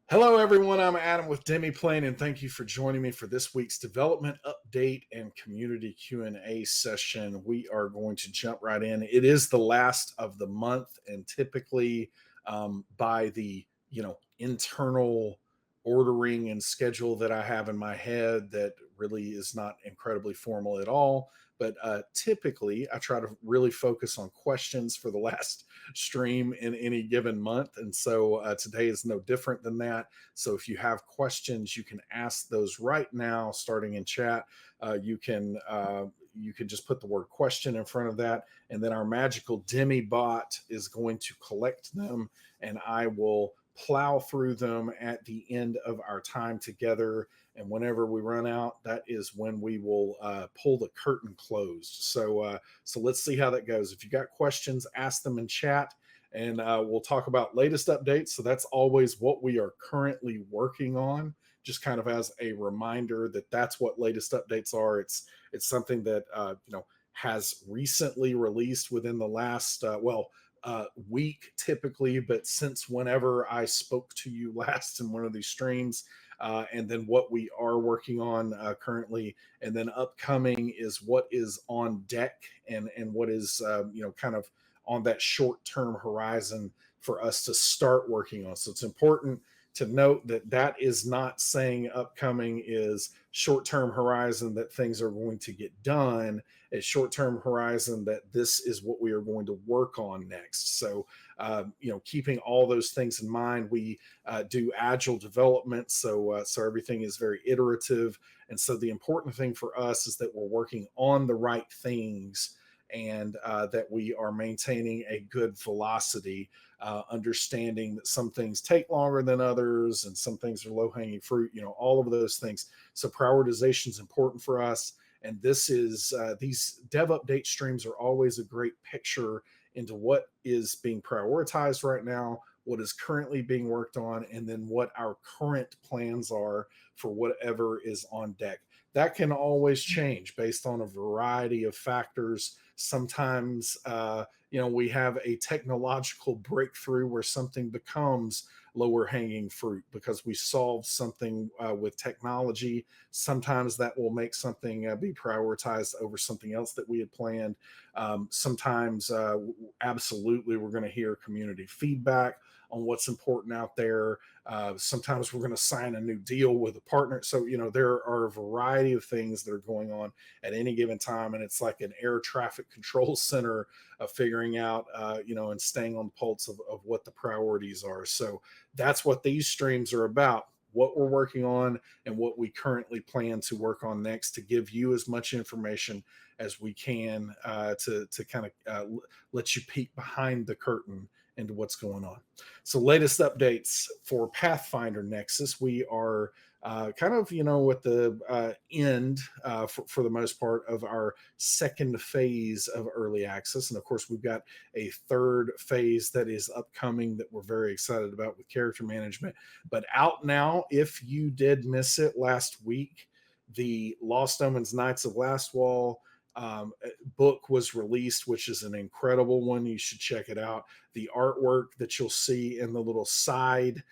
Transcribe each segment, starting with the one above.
Hello, everyone. I'm Adam with Demiplane, and thank you for joining me for this week's development update and community Q&A session. We are going to jump right in. It is the last of the month, and typically, by the internal ordering and schedule that I have in my head, that really is not incredibly formal at all. But typically, I try to really focus on questions for the last stream in any given month. And so today is no different than that. So if you have questions, you can ask those right now, starting in chat. You can just put the word question in front of that, and then our magical demi bot is going to collect them, and I will plow through them at the end of our time together. And whenever we run out, that is when we will pull the curtain closed. So let's see how that goes. If you got questions, ask them in chat, and we'll talk about latest updates. So that's always what we are currently working on. Just kind of as a reminder that that's what latest updates are. It's something that has recently released within the last week typically, but since whenever I spoke to you last in one of these streams, and then what we are working on currently, and then upcoming is what is on deck and what is kind of on that short-term horizon for us to start working on. So it's important to note that that is not saying upcoming is short-term horizon that things are going to get done. It's short-term horizon that this is what we are going to work on next. So keeping all those things in mind, we do agile development, so everything is very iterative. And so the important thing for us is that we're working on the right things, and that we are maintaining a good velocity, understanding that some things take longer than others and some things are low-hanging fruit, all of those things. So prioritization is important for us. And this is these dev update streams are always a great picture into what is being prioritized right now, what is currently being worked on, and then what our current plans are for whatever is on deck. That can always change based on a variety of factors. Sometimes, we have a technological breakthrough where something becomes lower hanging fruit because we solved something with technology. Sometimes that will make something be prioritized over something else that we had planned. Sometimes, absolutely, we're going to hear community feedback on what's important out there. Sometimes we're going to sign a new deal with a partner. So, there are a variety of things that are going on at any given time. And it's like an air traffic control center of figuring out, and staying on the pulse of what the priorities are. So that's what these streams are about, what we're working on and what we currently plan to work on next, to give you as much information as we can to kind of let you peek behind the curtain into what's going on. So latest updates for Pathfinder Nexus. We are kind of, at the end, for the most part, of our second phase of early access. And of course, we've got a third phase that is upcoming that we're very excited about with character management. But out now, if you did miss it last week, the Lost Omens Knights of Lastwall book was released, which is an incredible one. You should check it out. The artwork that you'll see in the little side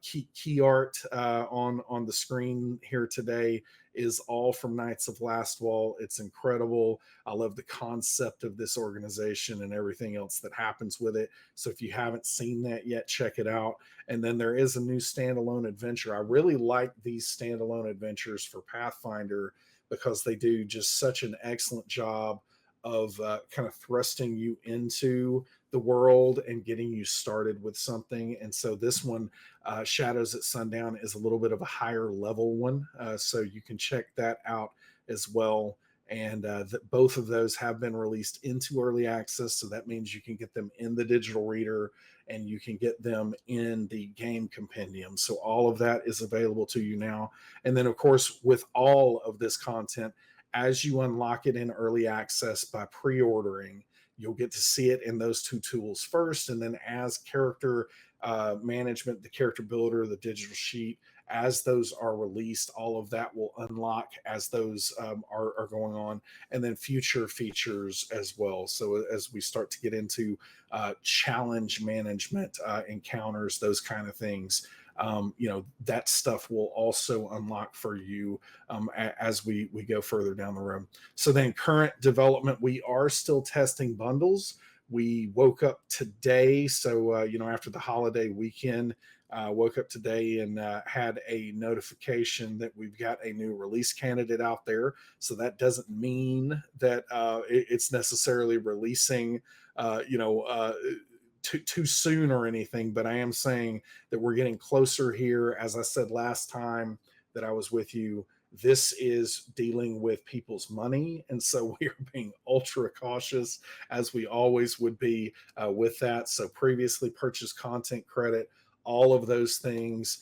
key art on the screen here today is all from Knights of Lastwall. It's incredible. I love the concept of this organization and everything else that happens with it. So if you haven't seen that yet, check it out. And then there is a new standalone adventure. I really like these standalone adventures for Pathfinder because they do just such an excellent job of kind of thrusting you into the world and getting you started with something. And so this one, Shadows at Sundown, is a little bit of a higher level one. So you can check that out as well. And both of those have been released into early access. So that means you can get them in the digital reader and you can get them in the game compendium. So all of that is available to you now. And then, of course, with all of this content, as you unlock it in early access by pre-ordering, you'll get to see it in those two tools first. And then as character management, the character builder, the digital sheet, as those are released, all of that will unlock as those are going on, and then future features as well. So as we start to get into challenge management, encounters, those kind of things, that stuff will also unlock for you as we go further down the road. So then current development, we are still testing bundles. We woke up today, so after the holiday weekend, woke up today and had a notification that we've got a new release candidate out there. So that doesn't mean that it's necessarily releasing, too soon or anything, but I am saying that we're getting closer here. As I said last time that I was with you, this is dealing with people's money, and so we are being ultra cautious, as we always would be with that. So previously purchased content credit, all of those things.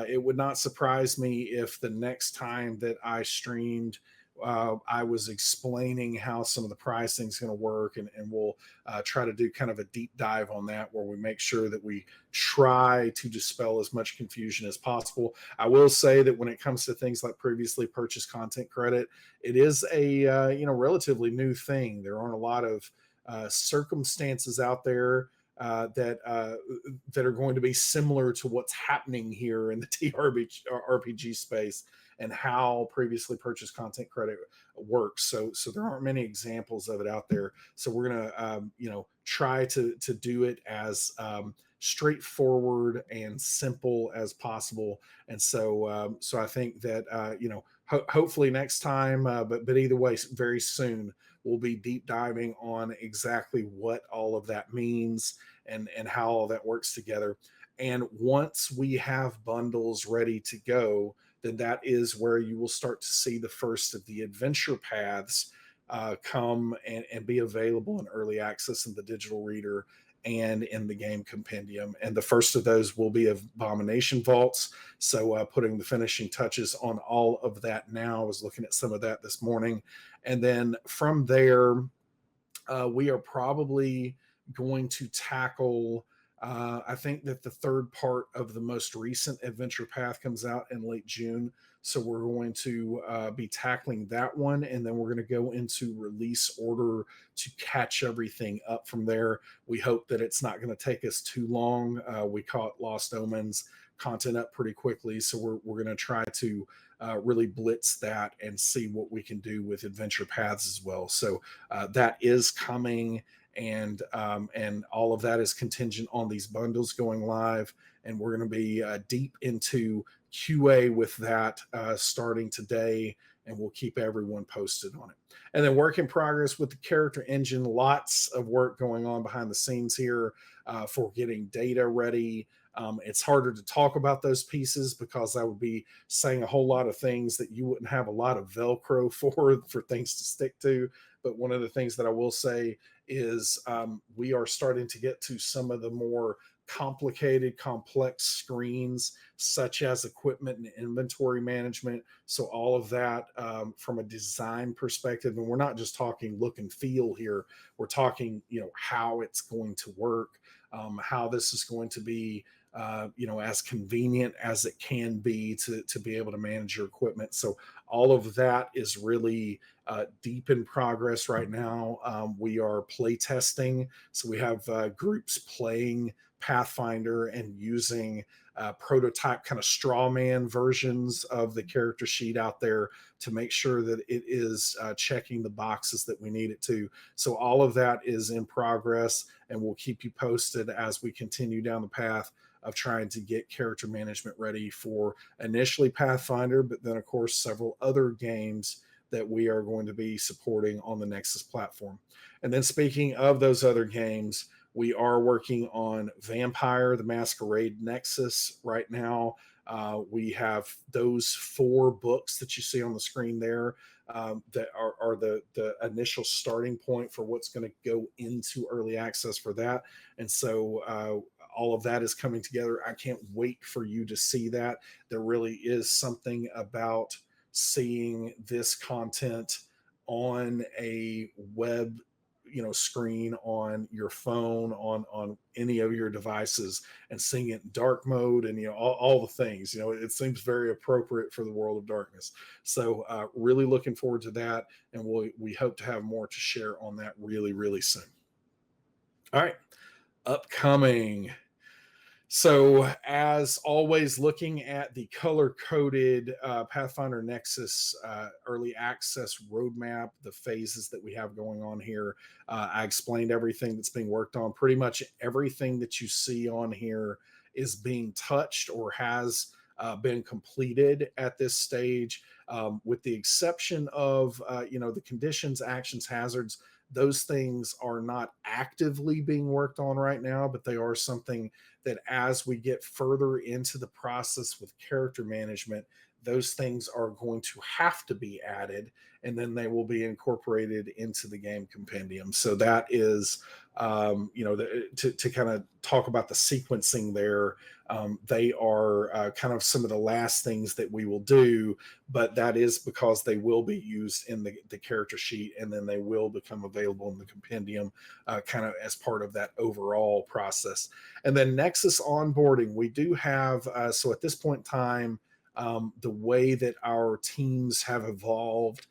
It would not surprise me if the next time that I streamed, I was explaining how some of the pricing is going to work, and we'll try to do kind of a deep dive on that, where we make sure that we try to dispel as much confusion as possible. I will say that when it comes to things like previously purchased content credit, it is a relatively new thing. There aren't a lot of circumstances out there that are going to be similar to what's happening here in the TRPG space and how previously purchased content credit works. So there aren't many examples of it out there. So we're gonna try to do it as straightforward and simple as possible. And so I think that hopefully next time, but either way, very soon we'll be deep diving on exactly what all of that means and how all that works together. And once we have bundles ready to go, then that is where you will start to see the first of the adventure paths come and be available in early access in the digital reader and in the game compendium. And the first of those will be Abomination Vaults. So putting the finishing touches on all of that now. I was looking at some of that this morning. And then from there, we are probably going to tackle, I think that the third part of the most recent adventure path comes out in late June. So we're going to be tackling that one, and then we're going to go into release order to catch everything up from there. We hope that it's not going to take us too long. We caught Lost Omens content up pretty quickly, so we're going to try to really blitz that and see what we can do with adventure paths as well. So that is coming, and all of that is contingent on these bundles going live, and we're going to be deep into QA with that starting today, and we'll keep everyone posted on it. And then work in progress with the character engine, lots of work going on behind the scenes here for getting data ready. It's harder to talk about those pieces because I would be saying a whole lot of things that you wouldn't have a lot of Velcro for things to stick to. But one of the things that I will say is we are starting to get to some of the more complicated, complex screens, such as equipment and inventory management. So all of that from a design perspective, and we're not just talking look and feel here. We're talking, how it's going to work, how this is going to be, as convenient as it can be to be able to manage your equipment. So all of that is really deep in progress right now. We are play testing. So we have groups playing Pathfinder and using prototype kind of straw man versions of the character sheet out there to make sure that it is checking the boxes that we need it to. So all of that is in progress, and we'll keep you posted as we continue down the path of trying to get character management ready for initially Pathfinder, but then of course several other games that we are going to be supporting on the Nexus platform. And then speaking of those other games, we are working on Vampire the Masquerade Nexus right now. We have those 4 books that you see on the screen there that are the initial starting point for what's going to go into early access for that. And so all of that is coming together. I can't wait for you to see that. There really is something about seeing this content on a web screen on your phone, on any of your devices, and seeing it in dark mode and all the things. It seems very appropriate for the world of darkness. So really looking forward to that, and we hope to have more to share on that really, really soon. All right, upcoming. So, as always, looking at the color coded Pathfinder Nexus early access roadmap, the phases that we have going on here, I explained everything that's being worked on. Pretty much everything that you see on here is being touched or has been completed at this stage, with the exception of the conditions, actions, hazards. Those things are not actively being worked on right now, but they are something that as we get further into the process with character management, those things are going to have to be added, and then they will be incorporated into the game compendium. So that is, to kind of talk about the sequencing there. They are kind of some of the last things that we will do, but that is because they will be used in the character sheet, and then they will become available in the compendium, kind of as part of that overall process. And then Nexus onboarding, we do have, so at this point in time, the way that our teams have evolved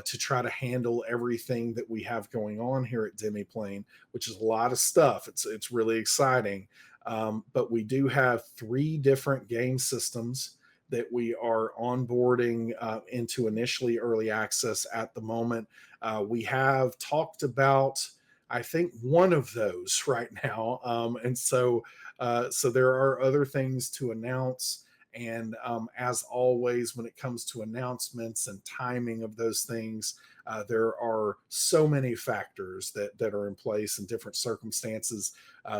to try to handle everything that we have going on here at Demiplane, which is a lot of stuff. It's really exciting. But we do have 3 different game systems that we are onboarding into initially early access at the moment. We have talked about, I think, one of those right now, so there are other things to announce. And as always, when it comes to announcements and timing of those things, there are so many factors that are in place in different circumstances.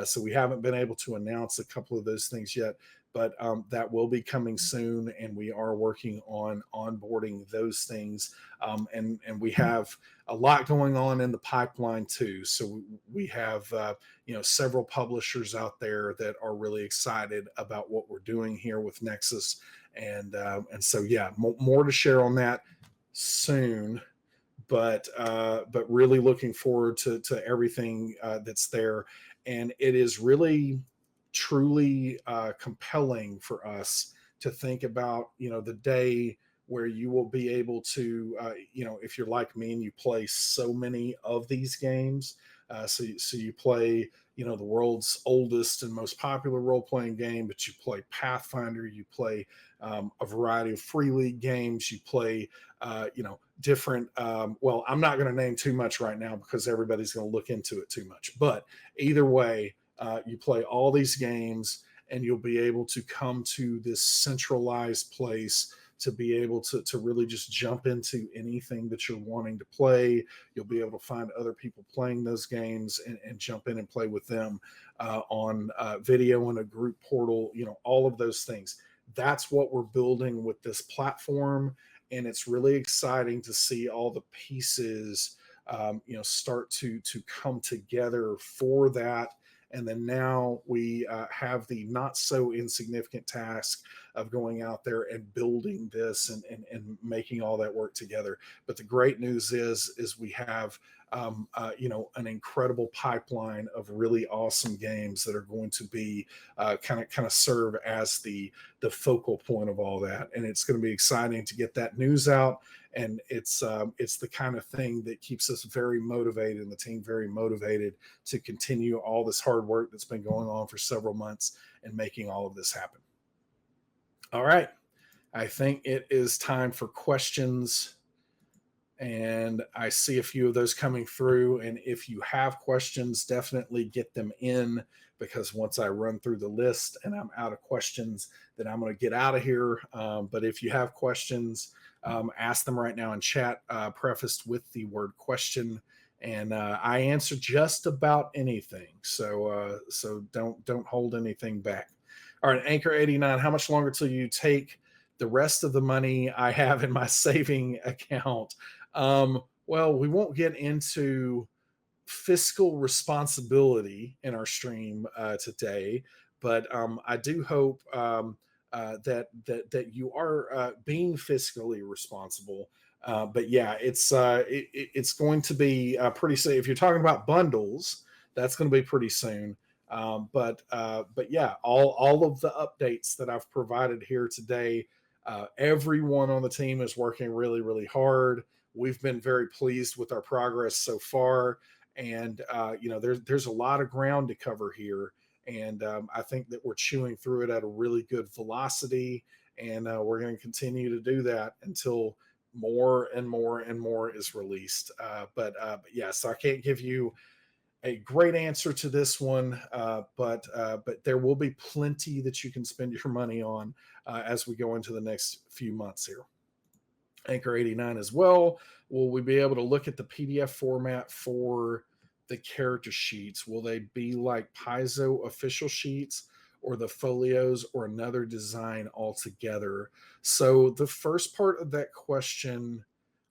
So we haven't been able to announce a couple of those things yet, but that will be coming soon, and we are working on onboarding those things. And we have a lot going on in the pipeline too. So we have several publishers out there that are really excited about what we're doing here with Nexus, and so yeah, more to share on that soon. But really looking forward to everything that's there, and it is really truly compelling for us to think about the day where you will be able to if you're like me and you play so many of these games, so you play the world's oldest and most popular role-playing game, but you play Pathfinder, you play a variety of free league games, you play different well, I'm not going to name too much right now because everybody's going to look into it too much, but either way, you play all these games, and you'll be able to come to this centralized place to be able to really just jump into anything that you're wanting to play. You'll be able to find other people playing those games and jump in and play with them on video in a group portal, all of those things. That's what we're building with this platform. And it's really exciting to see all the pieces, start to come together for that. And then now we have the not so insignificant task of going out there and building this and making all that work together. But the great news is we have an incredible pipeline of really awesome games that are going to be kind of serve as the focal point of all that. And it's going to be exciting to get that news out. And it's the kind of thing that keeps us very motivated and the team very motivated to continue all this hard work that's been going on for several months and making all of this happen. All right. I think it is time for questions. And I see a few of those coming through. And if you have questions, definitely get them in, because once I run through the list and I'm out of questions, then I'm going to get out of here. But if you have questions, ask them right now in chat, prefaced with the word question. And I answer just about anything. So don't hold anything back. All right, Anchor 89, how much longer till you take the rest of the money I have in my saving account? Well, we won't get into fiscal responsibility in our stream today, but I do hope that you are being fiscally responsible. But yeah, it's going to be pretty soon. If you're talking about bundles, that's going to be pretty soon. But yeah, all of the updates that I've provided here today, everyone on the team is working really, really hard. We've been very pleased with our progress so far, and there's a lot of ground to cover here. And I think that we're chewing through it at a really good velocity, and we're going to continue to do that until more and more and more is released. But yeah, so I can't give you a great answer to this one, but there will be plenty that you can spend your money on as we go into the next few months here. Anchor 89 as well. Will we be able to look at the PDF format for the character sheets? Will they be like Paizo official sheets, or the folios, or another design altogether? So the first part of that question,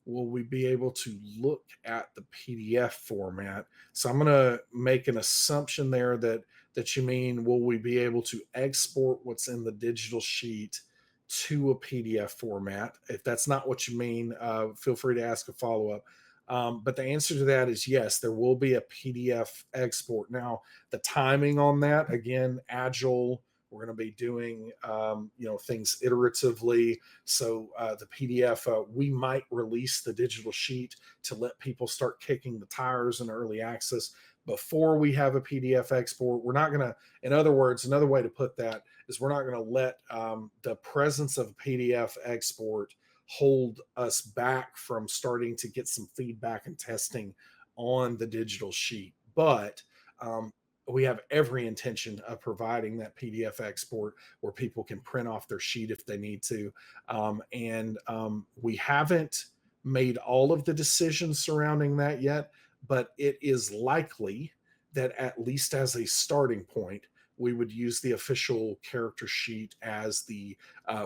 will we be able to look at the PDF format? So I'm going to make an assumption there that you mean, will we be able to export what's in the digital sheet to a PDF format? If that's not what you mean, feel free to ask a follow up. But the answer to that is yes, there will be a PDF export. Now, the timing on that, again, agile. We're going to be doing, things iteratively. So the PDF, we might release the digital sheet to let people start kicking the tires in early access before we have a PDF export. We're not going to, in other words, another way to put that is we're not going to let the presence of a PDF export hold us back from starting to get some feedback and testing on the digital sheet. But we have every intention of providing that PDF export where people can print off their sheet if they need to. We haven't made all of the decisions surrounding that yet, but it is likely that at least as a starting point, we would use the official character sheet as the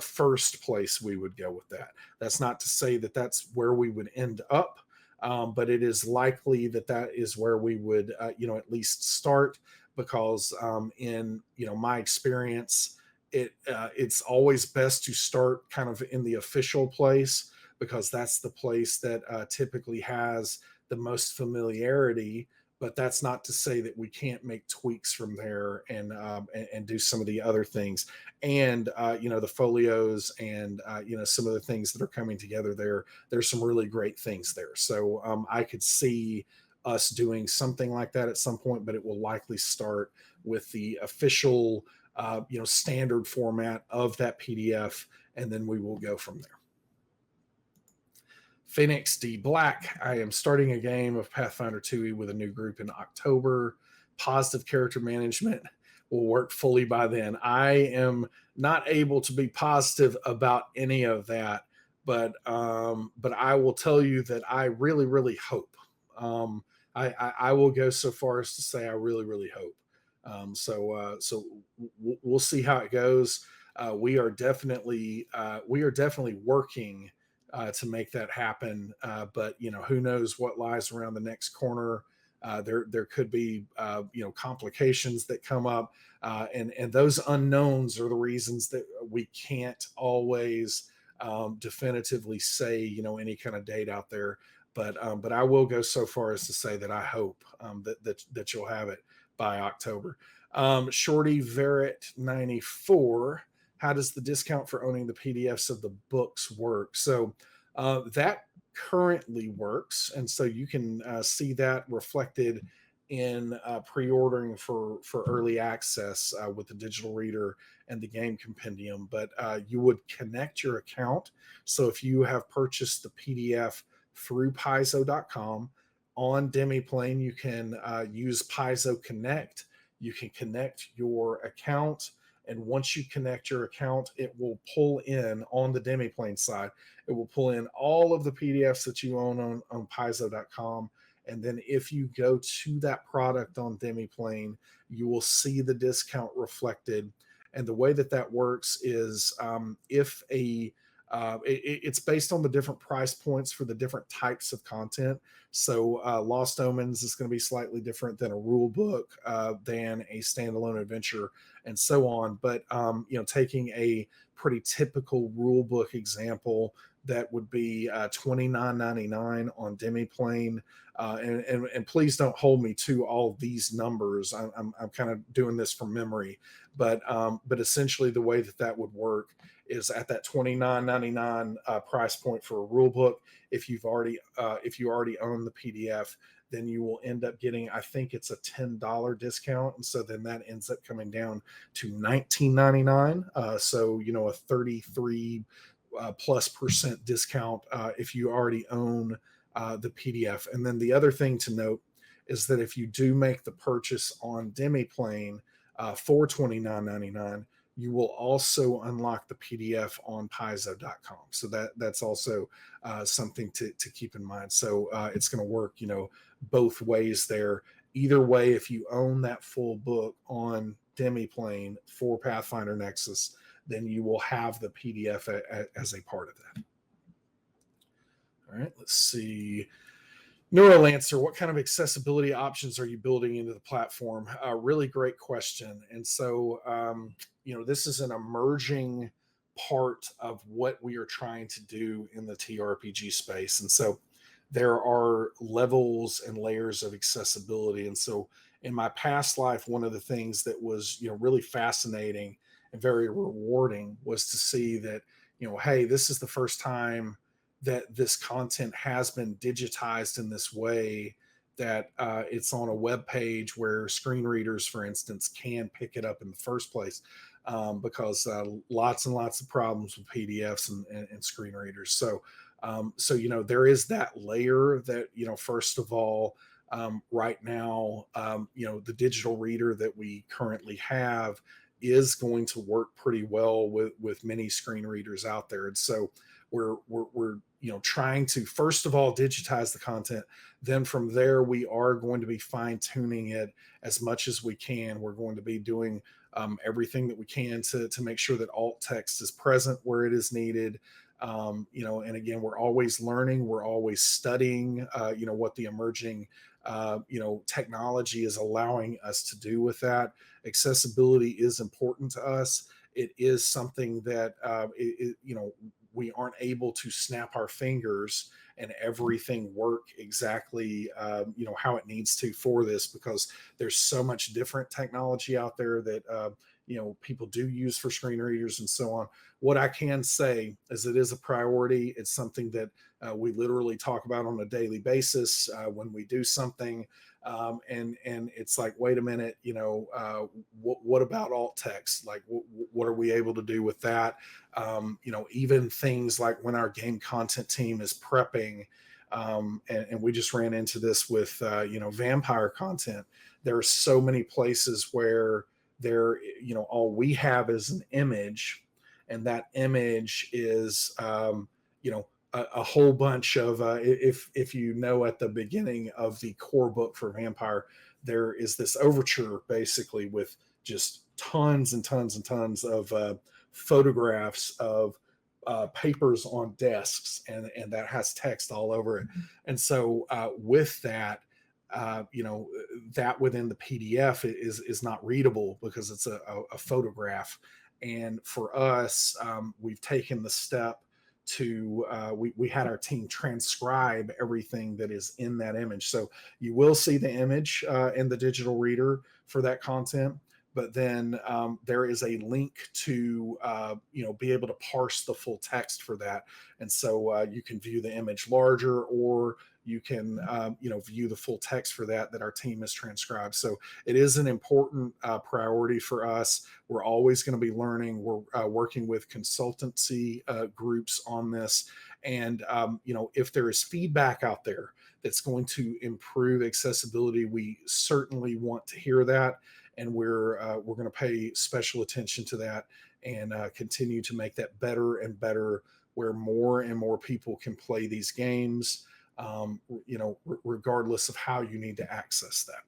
first place we would go with that. That's not to say that that's where we would end up, but it is likely that that is where we would, at least start, because in my experience, it's always best to start kind of in the official place, because that's the place that typically has the most familiarity. But that's not to say that we can't make tweaks from there and do some of the other things, and the folios and some of the things that are coming together there. There's some really great things there. So I could see us doing something like that at some point, but it will likely start with the official standard format of that PDF, and then we will go from there. Phoenix D. Black, I am starting a game of Pathfinder 2e with a new group in October. Positive character management will work fully by then. I am not able to be positive about any of that, but I will tell you that I really, really hope. I will go so far as to say I really, really hope. So we'll see how it goes. We are definitely working to make that happen. But who knows what lies around the next corner? There could be complications that come up, and those unknowns are the reasons that we can't always definitively say any kind of date out there. But I will go so far as to say that I hope that you'll have it by October. Shorty Verrett 94. How does the discount for owning the PDFs of the books work? So that currently works, and so you can see that reflected in pre-ordering for early access with the digital reader and the game compendium. But you would connect your account. So if you have purchased the PDF through Paizo.com on Demiplane, you can use Paizo Connect. You can connect your account, and once you connect your account, it will pull in on the Demiplane side. It will pull in all of the PDFs that you own on Paizo.com. And then if you go to that product on Demiplane, you will see the discount reflected. And the way that works is it's based on the different price points for the different types of content. So Lost Omens is going to be slightly different than a rule book, than a standalone adventure, and so on. But taking a pretty typical rule book example, that would be $29.99 on Demiplane. And please don't hold me to all these numbers. I'm kind of doing this from memory, but essentially the way that would work is at that $29.99 price point for a rule book. If you already own the PDF, then you will end up getting, I think it's a $10 discount. And so then that ends up coming down to $19.99. So, a 33 plus % discount if you already own the PDF. And then the other thing to note is that if you do make the purchase on Demiplane for $29.99, you will also unlock the PDF on Paizo.com. So that's also something to keep in mind. So it's going to work, both ways there. Either way, if you own that full book on Demiplane for Pathfinder Nexus, then you will have the PDF as a part of that. All right, let's see. Neurolancer, what kind of accessibility options are you building into the platform? Really great question. And so, this is an emerging part of what we are trying to do in the TRPG space. And so there are levels and layers of accessibility. And so in my past life, one of the things that was, really fascinating and very rewarding was to see that, hey, this is the first time that this content has been digitized in this way that it's on a web page where screen readers, for instance, can pick it up in the first place, because lots and lots of problems with PDFs and screen readers. So there is that layer that, first of all, right now, the digital reader that we currently have is going to work pretty well with many screen readers out there. And so we're trying to, first of all, digitize the content. Then from there, we are going to be fine tuning it as much as we can. We're going to be doing everything that we can to make sure that alt text is present where it is needed. And again, we're always learning, we're always studying, what the emerging, technology is allowing us to do with that. Accessibility is important to us. It is something that, we aren't able to snap our fingers and everything work exactly, how it needs to for this, because there's so much different technology out there that, people do use for screen readers and so on. What I can say is it is a priority. It's something that we literally talk about on a daily basis when we do something. And it's like, wait a minute, what about alt text? Like, what are we able to do with that? Even things like when our game content team is prepping, and we just ran into this with, vampire content. There are so many places where all we have is an image, and that image is, a whole bunch of, if at the beginning of the core book for Vampire, there is this overture basically with just tons and tons and tons of photographs of papers on desks, and that has text all over it. And so with that, that within the PDF is not readable because it's a photograph. And for us, we've taken the step to we had our team transcribe everything that is in that image. So you will see the image in the digital reader for that content, but then there is a link to be able to parse the full text for that. And so you can view the image larger, or you can view the full text for that our team has transcribed. So it is an important priority for us. We're always going to be learning. We're working with consultancy groups on this. And if there is feedback out there that's going to improve accessibility, we certainly want to hear that. And we're going to pay special attention to that and continue to make that better and better, where more and more people can play these games, regardless of how you need to access that.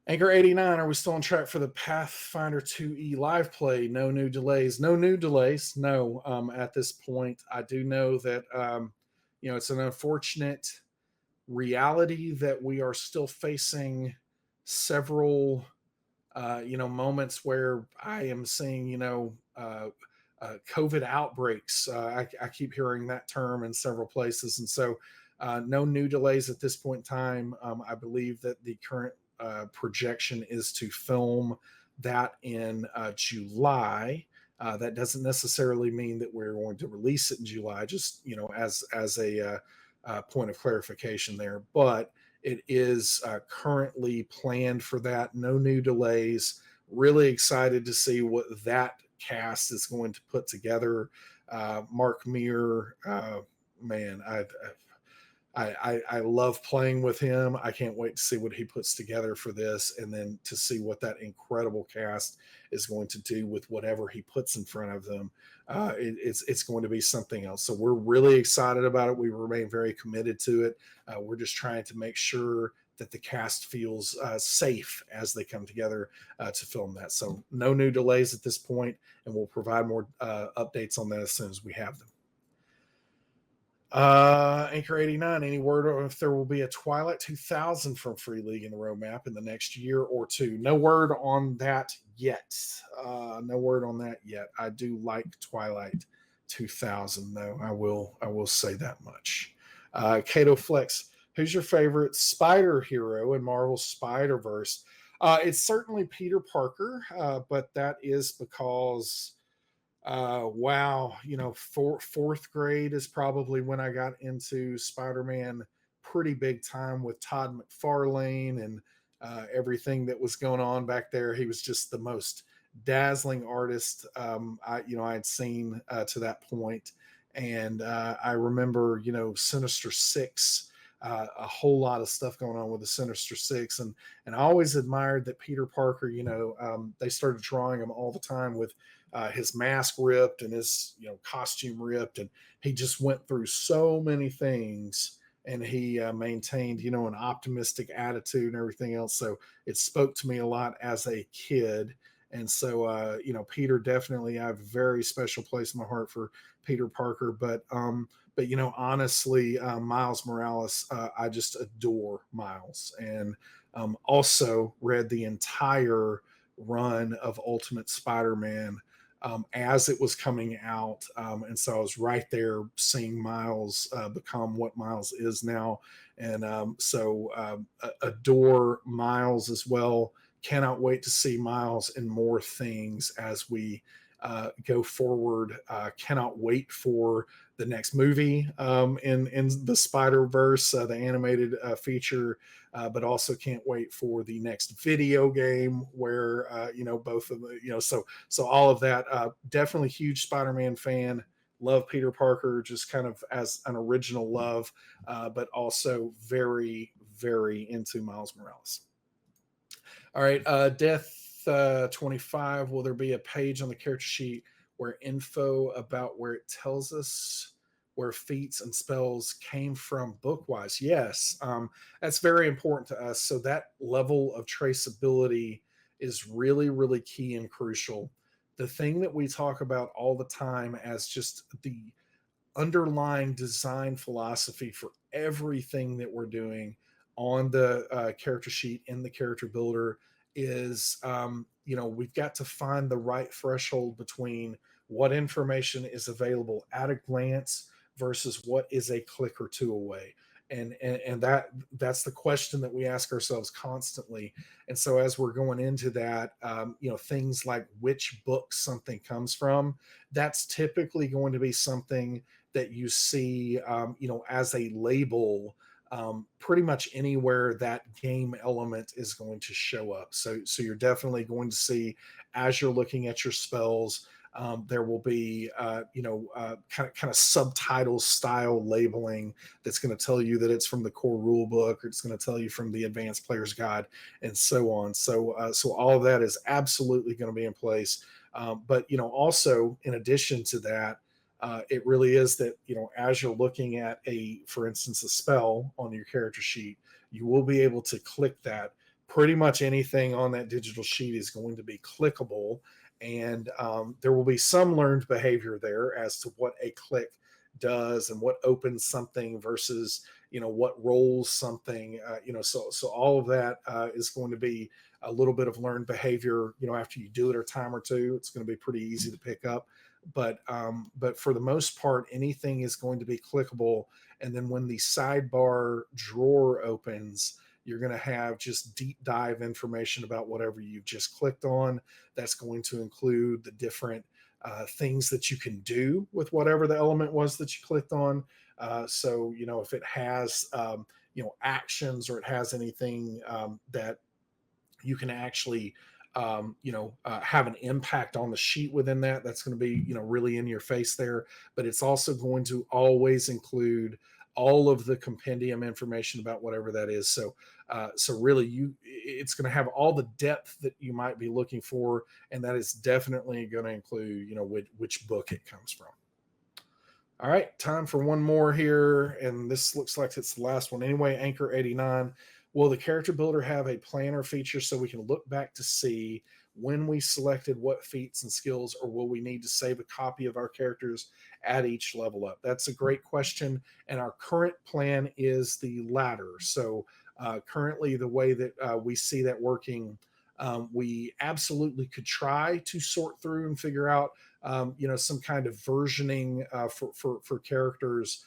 Anchor 89, are we still on track for the Pathfinder 2E live play? No new delays. No new delays. No, at this point. I do know that, it's an unfortunate reality that we are still facing several, moments where I am seeing, COVID outbreaks. I keep hearing that term in several places. And so no new delays at this point in time. I believe that the current projection is to film that in July. That doesn't necessarily mean that we're going to release it in July, just, as a point of clarification there. But it is currently planned for that. No new delays. Really excited to see what that cast is going to put together. Mark Meir, man, I love playing with him. I can't wait to see what he puts together for this, and then to see what that incredible cast is going to do with whatever he puts in front of them. It's going to be something else. So we're really excited about it. We remain very committed to it. We're just trying to make sure that the cast feels safe as they come together to film that. So no new delays at this point, and we'll provide more updates on that as soon as we have them. Anchor 89, any word on if there will be a Twilight 2000 from Free League in the roadmap in the next year or two? No word on that yet. No word on that yet. I do like Twilight 2000, though. I will say that much. Kato Flex, who's your favorite spider hero in Marvel's Spider-Verse? It's certainly Peter Parker, but that is because wow, fourth grade is probably when I got into Spider-Man pretty big time with Todd McFarlane and everything that was going on back there. He was just the most dazzling artist I had seen to that point. And I remember, Sinister Six, a whole lot of stuff going on with the Sinister Six, and I always admired that Peter Parker. They started drawing him all the time with his mask ripped and his costume ripped, and he just went through so many things, and he maintained an optimistic attitude and everything else. So it spoke to me a lot as a kid. And so, Peter, definitely, I have a very special place in my heart for Peter Parker. But honestly, Miles Morales, I just adore Miles, and also read the entire run of Ultimate Spider-Man as it was coming out, and so I was right there seeing Miles become what Miles is now, and adore Miles as well. Cannot wait to see Miles in more things as we go forward. Cannot wait for the next movie in the Spider-Verse, the animated feature, but also can't wait for the next video game where both of the so all of that. Definitely huge Spider-Man fan. Love Peter Parker just kind of as an original love, but also very, very into Miles Morales. All right, Death 25. Will there be a page on the character sheet where info about where it tells us where feats and spells came from book-wise? Yes, that's very important to us. So that level of traceability is really, really key and crucial. The thing that we talk about all the time as just the underlying design philosophy for everything that we're doing on the character sheet in the character builder is we've got to find the right threshold between what information is available at a glance versus what is a click or two away, and that's the question that we ask ourselves constantly. And so as we're going into that, things like which book something comes from, that's typically going to be something that you see as a label pretty much anywhere that game element is going to show up. So you're definitely going to see, as you're looking at your spells, there will be kind of subtitle style labeling that's going to tell you that it's from the core rule book, or it's going to tell you from the advanced player's guide, and so on. So all of that is absolutely going to be in place. But also in addition to that, it really is that as you're looking at for instance, a spell on your character sheet, you will be able to click that. Pretty much anything on that digital sheet is going to be clickable, and there will be some learned behavior there as to what a click does and what opens something versus what rolls something. So all of that is going to be a little bit of learned behavior. After you do it a time or two, it's going to be pretty easy to pick up. But for the most part, anything is going to be clickable. And then when the sidebar drawer opens, you're going to have just deep dive information about whatever you've just clicked on. That's going to include the different things that you can do with whatever the element was that you clicked on. So, if it has, actions, or it has anything that you can actually have an impact on the sheet within that's going to be really in your face there. But it's also going to always include all of the compendium information about whatever that is. So really, it's going to have all the depth that you might be looking for, and that is definitely going to include which book it comes from. All right, time for one more here, and this looks like it's the last one anyway. Anchor 89. Will the character builder have a planner feature so we can look back to see when we selected what feats and skills, or will we need to save a copy of our characters at each level up? That's a great question, and our current plan is the latter. So currently, the way that we see that working, we absolutely could try to sort through and figure out some kind of versioning for characters.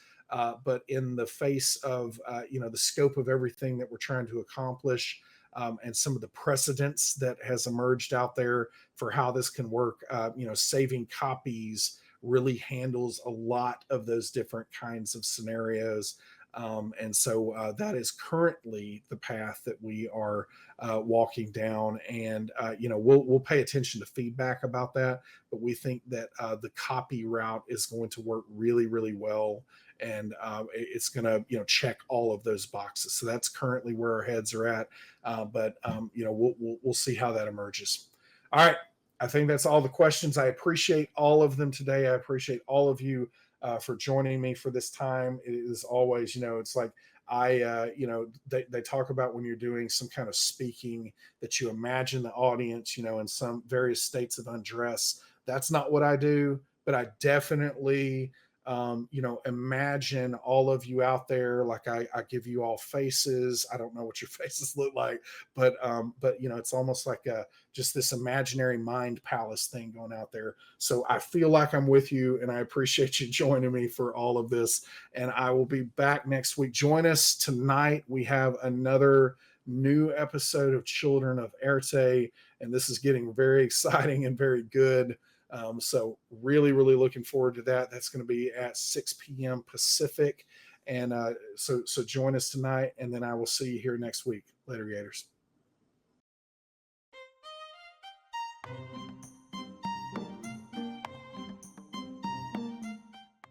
But in the face of the scope of everything that we're trying to accomplish, and some of the precedents that has emerged out there for how this can work, saving copies really handles a lot of those different kinds of scenarios. And so that is currently the path that we are walking down, and we'll pay attention to feedback about that. But we think that the copy route is going to work really, really well, and it's going to check all of those boxes. So that's currently where our heads are at. But we'll see how that emerges. All right. I think that's all the questions. I appreciate all of them today. I appreciate all of you for joining me for this time. It is always, it's like they talk about when you're doing some kind of speaking that you imagine the audience, in some various states of undress. That's not what I do, but I definitely imagine all of you out there. Like I give you all faces. I don't know what your faces look like, but it's almost like just this imaginary mind palace thing going out there. So I feel like I'm with you, and I appreciate you joining me for all of this. And I will be back next week. Join us tonight. We have another new episode of Children of Erte, and this is getting very exciting and very good. So really, really looking forward to that. That's going to be at 6 p.m. Pacific. And so join us tonight, and then I will see you here next week. Later, Gators.